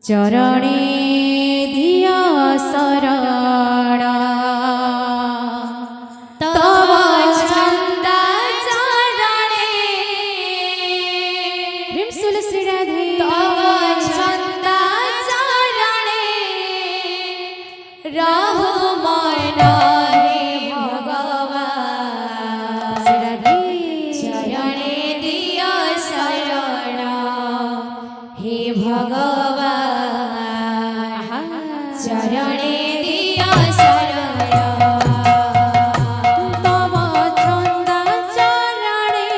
चरणे दिया शरण तव छंद चरणे प्रेम तुलसी राधे तव छंद चरणे रहो मन हे भगवान चरणे दिया शरण हे भगवान चरणे दिया शरण तव छंद चरणे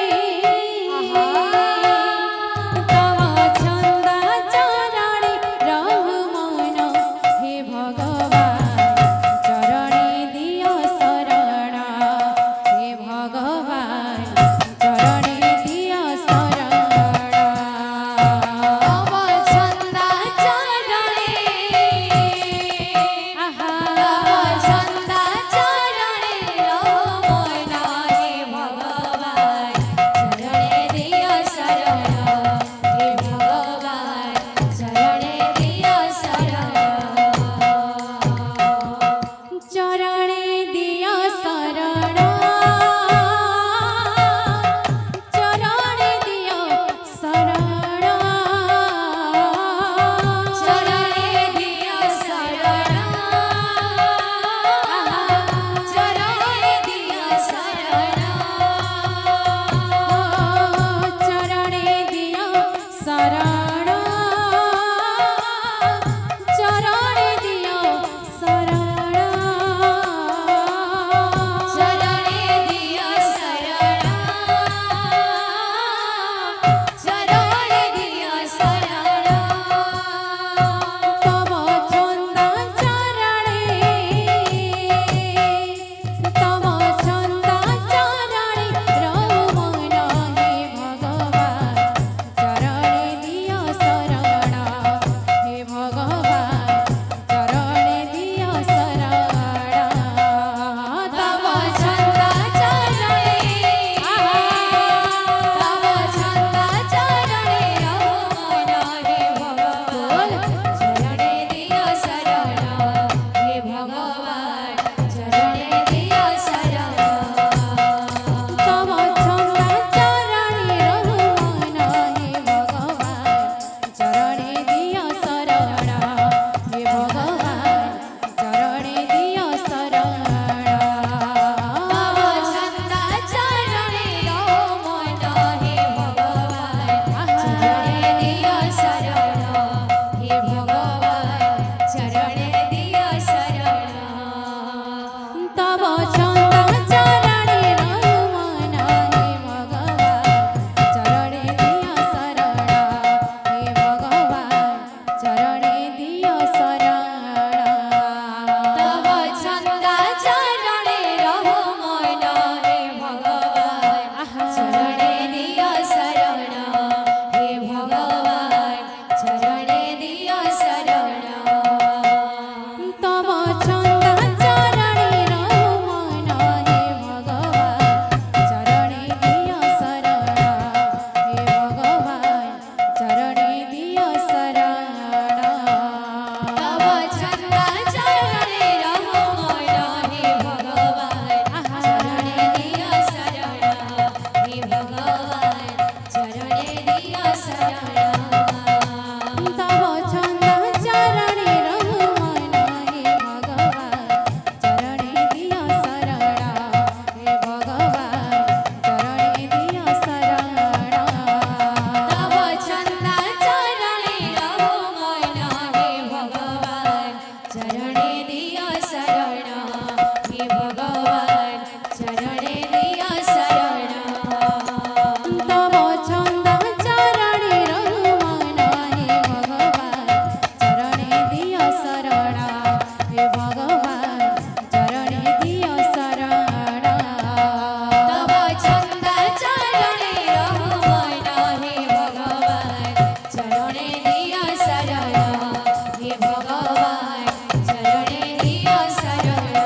तव छंद चरणे रहो मन हे भगवान चरणे दिया शरण हे भगवान चरणे दिया शरण तव छंद चरणे छंद चरणे रहो मन हे भगवान चरणे दिया शरण हे भगवान चरणे दिया शरण चरणे दिया शरण चरणे दिया शरण चरणे दिया शरण चरणे दिया शरण चरणे दिया शरण चरणे दिया शरण चरणे दिया शरण चरणे दिया शरण तव छंद चरणे तव छंद चरणे रहो मन हे भगवान चरणे दिया शरण हे भगवान चरणे दिया शरण तव छंद चरणे तव छंद चरणे रहो मन हे भगवान चरणे दिया शरण हे भगवान चरणे दिया शरण तव छंद चरणे रहो मन हे भगवान चरणे दिया शरण हे भगवान चरणे दिया शरण तव छंद चरणे रहो मन हे भगवान चरणे दिया शरण हे भगवान चरणे दिया शरण तव छंद चरणे रहो मन हे भगवान चरणे दिया शरण हे भगवान चरणे दिया शरण तव छंद चरणे रहो मन हे भगवान चरणे दिया शरण हे भगवान चरणे दिया शरण तव छंद चरणे रहो मन हे भगवान चरणे दिया शरण हे भगवान चरणे दिया शरण तव छंद चरणे रहो मन हे भगवान चरणे दिया शरण हे भगवान चरणे दिया शरण तव छंद चरणे रहो मन हे भगवान चरणे दिया शरण हे भगवान चरणे दिया शरण तव छंद चरणे रहो मन हे भगवान चरणे दिया शरण हे भगवान चरणे दिया शरण तव छंद चरणे रहो मन हे भगवान चरणे दिया शरण हे भगवान चरणे दिया शरण तव छंद चरणे रहो मन हे भगवान चरणे दिया शरण हे भगवान चरणे दिया शरण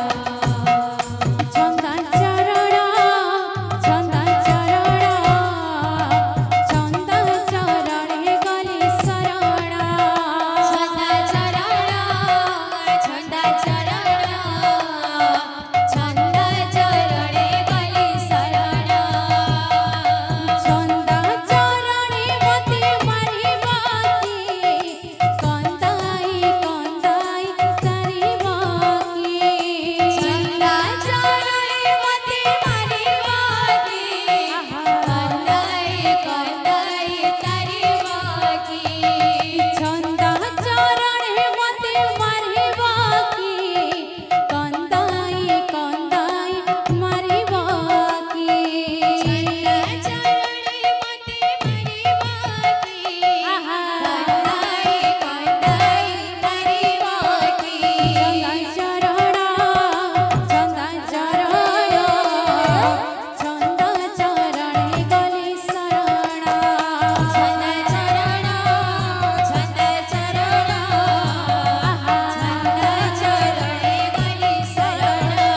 छंद चरणे गली शरणा छंद चरण छंद चरण छंद चरणे गली शरणा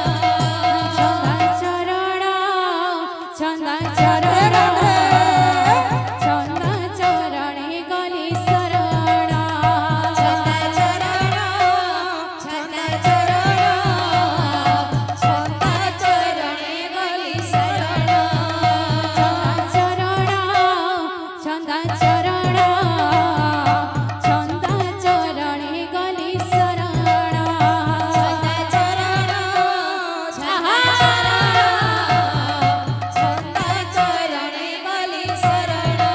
छंद चरण छंद चरण छंद चरणे गली शरणा छंद चरण छंद चरण छंद चरणे गली शरणा छंद चरण छंद चरणे गली शरणा छंद चरण छंद चरणे गली शरणा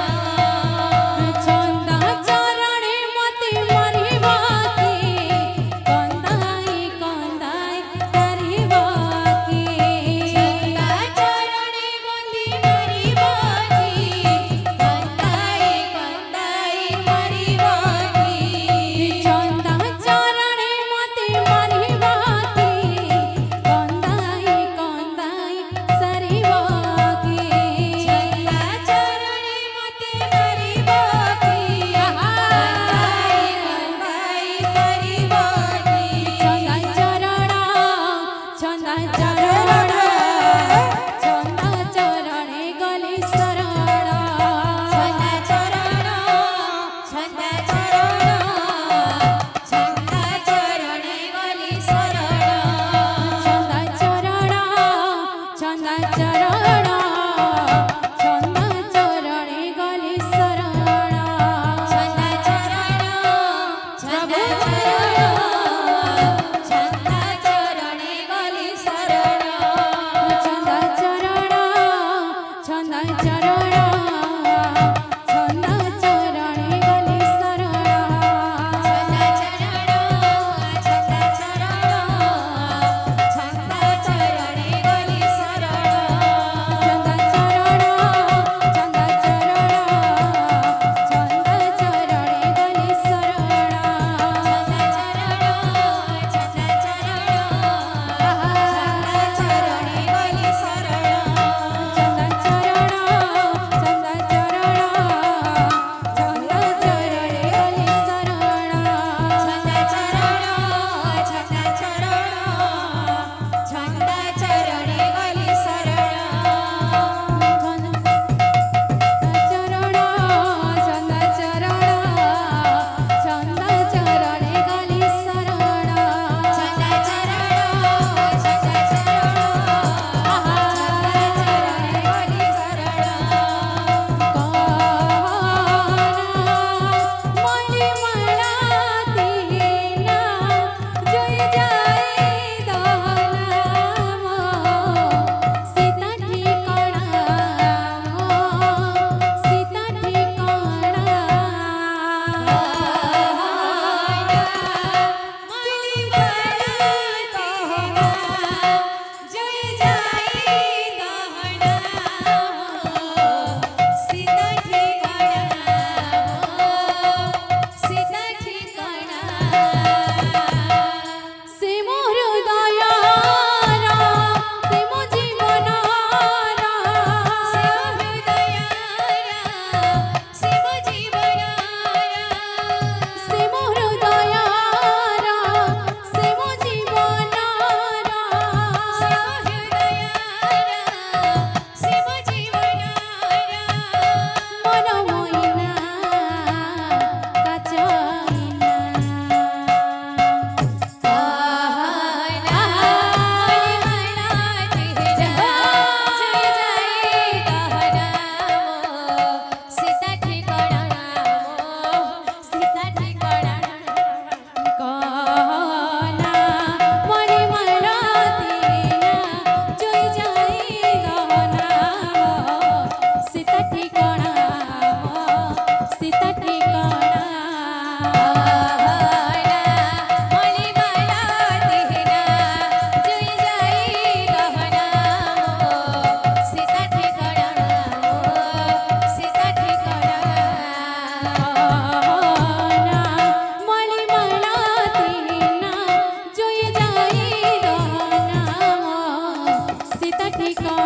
छंद चरणे मती मरी बाकी कंदाई कंदाई करी बाकी छंद चरणे गली मरी बाकी कंदाई कंदाई मरी बाकी छंद चरणे मती मरी बाकी कंदाई कंदाई सरी बाकी छंद चरणे मती मरी बाकी कंदाई कंदाई सरी बाकी छंद चरण छंद चरण छंद चरणे गली शरणा छंद चरण छंद चरण छंद चरणे गली शरणा छंद चरण छंद चरण छंद चरणे गली शरणा छंद चरण छंद चरण छंद चरणे गली शरणा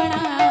बणा